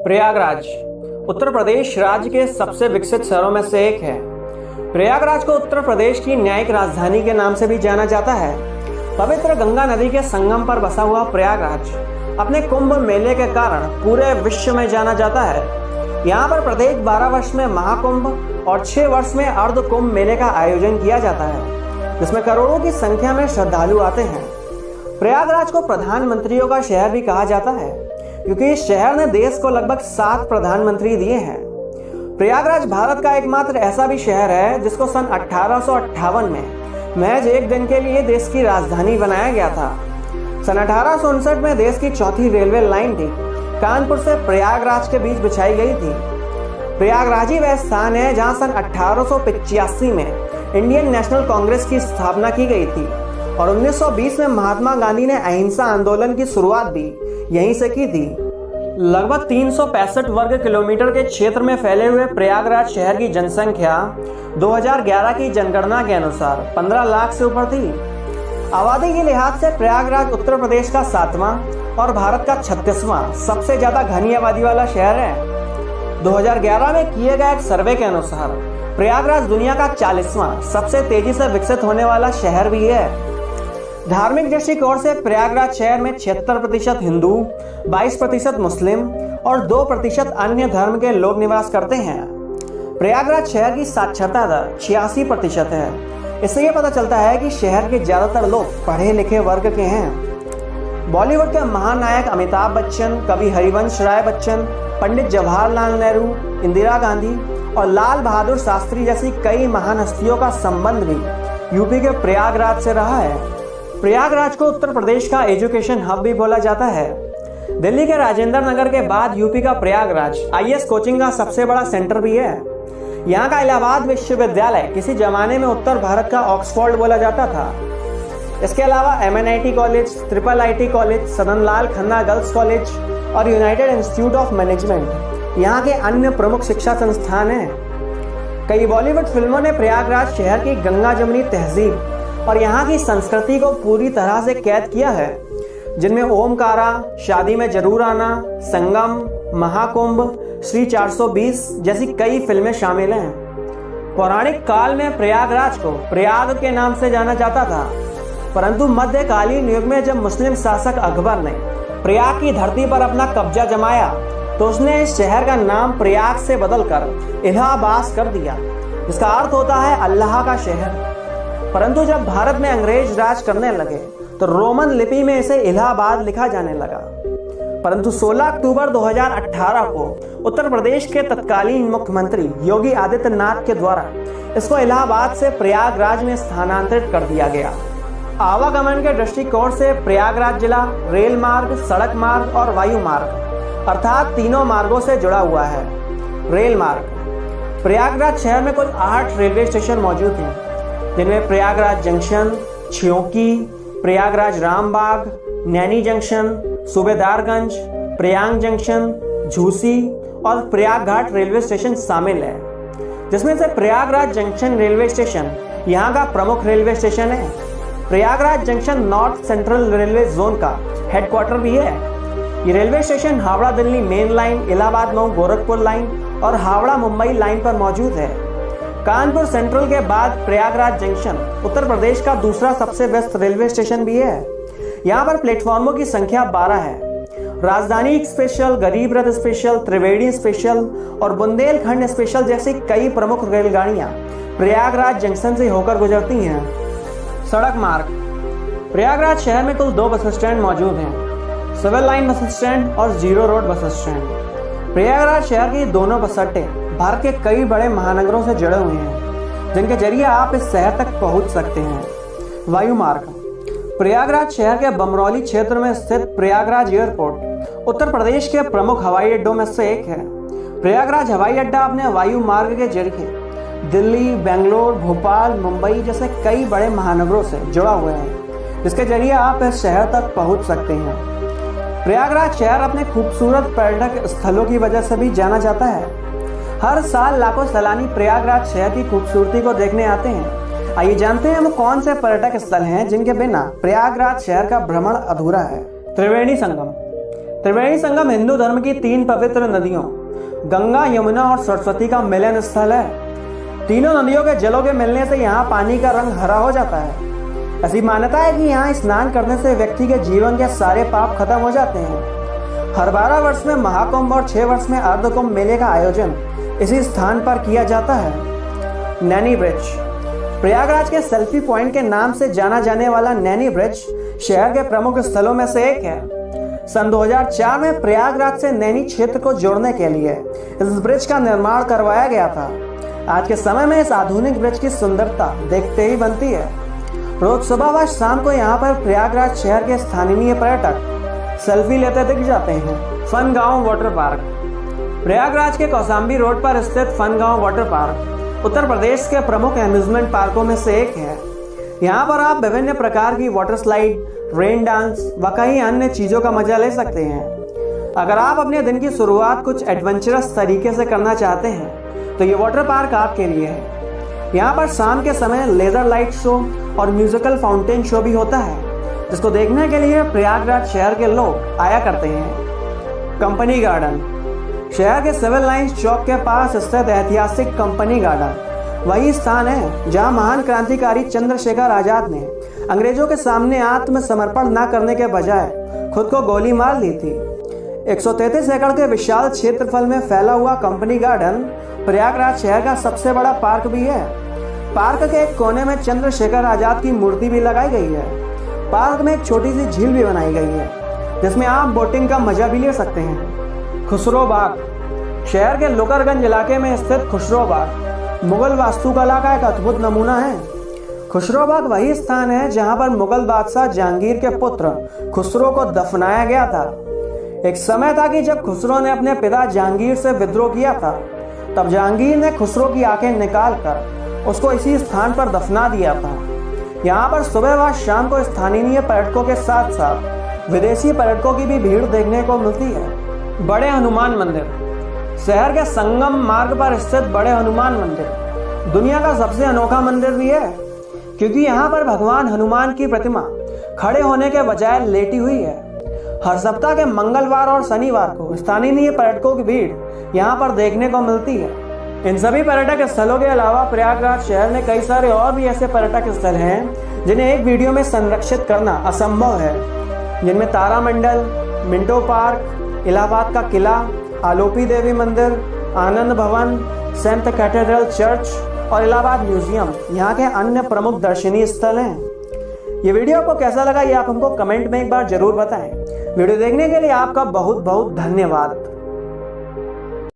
प्रयागराज उत्तर प्रदेश राज्य के सबसे विकसित शहरों में से एक है। प्रयागराज को उत्तर प्रदेश की न्यायिक राजधानी के नाम से भी जाना जाता है। पवित्र गंगा नदी के संगम पर बसा हुआ प्रयागराज अपने कुंभ मेले के कारण पूरे विश्व में जाना जाता है। यहाँ पर प्रत्येक 12 वर्ष में महाकुंभ और 6 वर्ष में अर्ध कुंभ मेले का आयोजन किया जाता है, जिसमें करोड़ों की संख्या में श्रद्धालु आते हैं। प्रयागराज को प्रधानमंत्रियों का शहर भी कहा जाता है, क्योंकि इस शहर ने देश को लगभग 7 प्रधानमंत्री दिए हैं। प्रयागराज भारत का एकमात्र ऐसा भी शहर है जिसको सन 1858 में महज एक दिन के लिए देश की राजधानी बनाया गया था। सन 1859 में देश की चौथी रेलवे लाइन थी कानपुर से प्रयागराज के बीच बिछाई गई थी। प्रयागराज ही वह स्थान है जहां सन 1885 में इंडियन नेशनल कांग्रेस की स्थापना की गई थी और 1920 में महात्मा गांधी ने अहिंसा आंदोलन की शुरुआत भी यहीं से की थी। लगभग 365 वर्ग किलोमीटर के क्षेत्र में फैले हुए प्रयागराज शहर की जनसंख्या 2011 की जनगणना के अनुसार 15 लाख से ऊपर थी। आबादी के लिहाज से प्रयागराज उत्तर प्रदेश का 7वां और भारत का 36वां सबसे ज्यादा घनी आबादी वाला शहर है। 2011 में किए गए एक सर्वे के अनुसार प्रयागराज दुनिया का 40वां सबसे तेजी से विकसित होने वाला शहर भी है। धार्मिक दृष्टिकोण से प्रयागराज शहर में 76% हिंदू, 22% मुस्लिम और 2% अन्य धर्म के लोग निवास करते हैं। प्रयागराज शहर की साक्षरता दर 86% है। इससे यह पता चलता है कि शहर के ज्यादातर लोग पढ़े लिखे वर्ग के हैं। बॉलीवुड के महानायक अमिताभ बच्चन, कवि हरिवंश राय बच्चन, पंडित जवाहरलाल नेहरू, इंदिरा गांधी और लाल बहादुर शास्त्री जैसी कई महान हस्तियों का संबंध भी यूपी के प्रयागराज से रहा है। प्रयागराज को उत्तर प्रदेश का एजुकेशन हब भी बोला जाता है। दिल्ली के राजेंद्र नगर के बाद यूपी का प्रयागराज आईएएस कोचिंग का सबसे बड़ा सेंटर भी है। यहाँ का इलाहाबाद विश्वविद्यालय किसी जमाने में उत्तर भारत का ऑक्सफोर्ड बोला जाता था। इसके अलावा MNIT कॉलेज, IIIT कॉलेज, सदन लाल खन्ना गर्ल्स कॉलेज और यूनाइटेड इंस्टीट्यूट ऑफ मैनेजमेंट यहाँ के अन्य प्रमुख शिक्षा संस्थान हैं। कई बॉलीवुड फिल्मों ने प्रयागराज शहर की गंगा जमुनी तहजीब और यहाँ की संस्कृति को पूरी तरह से कैद किया है, जिनमें ओमकारा, शादी में जरूर आना, संगम, महाकुंभ, श्री 420 जैसी कई फिल्में शामिल हैं। पौराणिक काल में प्रयागराज को प्रयाग के नाम से जाना जाता था, परंतु मध्यकालीन युग में जब मुस्लिम शासक अकबर ने प्रयाग की धरती पर अपना कब्जा जमाया तो उसने इस शहर का नाम प्रयाग से बदलकर इलाहाबाद कर दिया, जिसका अर्थ होता है अल्लाह का शहर। परंतु जब भारत में अंग्रेज राज करने लगे तो रोमन लिपि में इसे इलाहाबाद लिखा जाने लगा। परंतु 16 अक्टूबर 2018 को उत्तर प्रदेश के तत्कालीन मुख्यमंत्री योगी आदित्यनाथ के द्वारा इसको इलाहाबाद से प्रयागराज में स्थानांतरित कर दिया गया। आवागमन के दृष्टिकोण से प्रयागराज जिला रेल मार्ग, सड़क मार्ग और वायु मार्ग अर्थात तीनों मार्गों से जुड़ा हुआ है। रेल मार्ग प्रयागराज शहर में कुल 8 रेलवे स्टेशन मौजूद हैं, जिनमें Prayagraj junction, Chheonki, Prayagraj Rambagh, Naini junction, Subedarganj, Prayag junction, Jhusi और प्रयागघाट रेलवे स्टेशन शामिल है, जिसमें से प्रयागराज जंक्शन रेलवे स्टेशन यहाँ का प्रमुख रेलवे स्टेशन है। Prayagraj junction north central railway zone का हेडक्वार्टर भी है। ये railway station Howrah Delhi main line, Allahabad Mau Gorakhpur line और हावड़ा मुंबई लाइन पर मौजूद है। कानपुर सेंट्रल के बाद प्रयागराज जंक्शन उत्तर प्रदेश का दूसरा सबसे व्यस्त रेलवे स्टेशन भी है। यहाँ पर प्लेटफॉर्मों की संख्या 12 है। राजधानी स्पेशल, गरीब रथ स्पेशल, त्रिवेणी स्पेशल और बुंदेलखंड स्पेशल जैसी कई प्रमुख रेलगाड़ियाँ प्रयागराज जंक्शन से होकर गुजरती हैं। सड़क मार्ग प्रयागराज शहर में कुल 2 बस स्टैंड मौजूद हैं, सिविल लाइन बस स्टैंड और zero road bus stand. Prayagraj शहर के दोनों बस अड्डे भारत के कई बड़े महानगरों से जुड़े हुए हैं, जिनके जरिए आप इस शहर तक पहुंच सकते हैं। वायु मार्ग प्रयागराज शहर के बमरौली क्षेत्र में स्थित प्रयागराज एयरपोर्ट उत्तर प्रदेश के प्रमुख हवाई अड्डों में से एक है। प्रयागराज हवाई अड्डा अपने वायु मार्ग के जरिए दिल्ली, बेंगलोर, भोपाल, मुंबई जैसे कई बड़े महानगरों से जुड़ा हुआ है, जिसके जरिए आप इस शहर तक पहुंच सकते हैं। प्रयागराज शहर अपने खूबसूरत पर्यटक स्थलों की वजह से भी जाना जाता है। हर साल लाखों सैलानी प्रयागराज शहर की खूबसूरती को देखने आते हैं। आइए जानते हैं वो कौन से पर्यटक स्थल हैं जिनके बिना प्रयागराज शहर का भ्रमण अधूरा है। त्रिवेणी संगम त्रिवेणी संगम हिंदू धर्म की 3 पवित्र नदियों गंगा, यमुना और सरस्वती का मिलन स्थल है। तीनों नदियों के जलों के मिलने से यहाँ पानी का रंग हरा हो जाता है। ऐसी मान्यता है कि यहाँ स्नान करने से व्यक्ति के जीवन के सारे पाप खत्म हो जाते हैं। हर 12 वर्ष में महाकुंभ और 6 वर्ष में अर्धकुंभ मेले का आयोजन इसी स्थान पर किया जाता है। नैनी ब्रिज। प्रयागराज के सेल्फी पॉइंट के नाम से जाना जाने वाला नैनी ब्रिज शहर के प्रमुख स्थलों में से एक है। सन 2004 में प्रयागराज से नैनी क्षेत्र को जोड़ने के लिए इस ब्रिज का निर्माण करवाया गया था। आज के समय में इस आधुनिक ब्रिज की सुंदरता देखते ही बनती है। रोज सुबह व शाम को यहाँ पर प्रयागराज शहर के स्थानीय पर्यटक सेल्फी लेते दिख जाते हैं। फन गांव वाटर पार्क। प्रयागराज के कौशाम्बी रोड पर स्थित फन गांव वाटर पार्क उत्तर प्रदेश के प्रमुख एम्यूजमेंट पार्कों में से एक है। यहाँ पर आप विभिन्न प्रकार की वाटर स्लाइड, रेन डांस व कई अन्य चीजों का मजा ले सकते हैं। अगर आप अपने दिन की शुरुआत कुछ एडवेंचरस तरीके से करना चाहते हैं तो ये वाटर पार्क आपके लिए है। यहाँ पर शाम के समय लेजर लाइट शो और म्यूजिकल फाउंटेन शो भी होता है, जिसको देखने के लिए प्रयागराज शहर के लोग आया करते हैं। Company garden. शहर के सिविल लाइंस चौक के पास स्थित ऐतिहासिक कंपनी गार्डन वही स्थान है जहां महान क्रांतिकारी चंद्रशेखर आजाद ने अंग्रेजों के सामने आत्मसमर्पण न करने के बजाय खुद को गोली मार ली थी। 133 एकड़ के विशाल क्षेत्रफल में फैला हुआ कंपनी गार्डन प्रयागराज शहर का सबसे बड़ा पार्क भी है। पार्क के एक कोने में चंद्रशेखर आजाद की मूर्ति भी लगाई गई है। पार्क में एक छोटी सी झील भी बनाई गई है जिसमें आप बोटिंग का मजा भी ले सकते हैं। खुसरो बाग। शहर के लोकरगंज इलाके में स्थित खुसरो बाग मुगल वास्तुकला का एक अद्भुत नमूना है। खुसरो बाग वही स्थान है जहां पर मुगल बादशाह जहांगीर के पुत्र खुसरो को दफनाया गया था। एक समय था कि जब खुसरो ने अपने पिता जहांगीर से विद्रोह किया था, तब जहांगीर ने खुसरो की आंखें निकालकर उसको इसी स्थान पर दफना दिया था। यहाँ पर सुबह व शाम को स्थानीय पर्यटकों के साथ साथ विदेशी पर्यटकों की भी भीड़ देखने को मिलती है। बड़े हनुमान मंदिर। शहर के संगम मार्ग पर स्थित बड़े हनुमान मंदिर दुनिया का सबसे अनोखा मंदिर भी है, क्योंकि यहाँ पर भगवान हनुमान की प्रतिमा खड़े होने के बजाय लेटी हुई है। हर सप्ताह के मंगलवार और शनिवार को स्थानीय पर्यटकों की भीड़ यहाँ पर देखने को मिलती है। इन सभी पर्यटक स्थलों के अलावा प्रयागराज शहर में कई सारे और भी ऐसे पर्यटक स्थल हैं जिन्हें एक वीडियो में संरक्षित करना असंभव है, जिनमें तारामंडल, मिंटो पार्क, इलाहाबाद का किला, आलोपी देवी मंदिर, आनंद भवन, सेंट कैथेड्रल चर्च और इलाहाबाद म्यूजियम यहाँ के अन्य प्रमुख दर्शनीय स्थल हैं। ये वीडियो आपको कैसा लगा ये आप हमको कमेंट में एक बार जरूर बताएं। वीडियो देखने के लिए आपका बहुत बहुत धन्यवाद।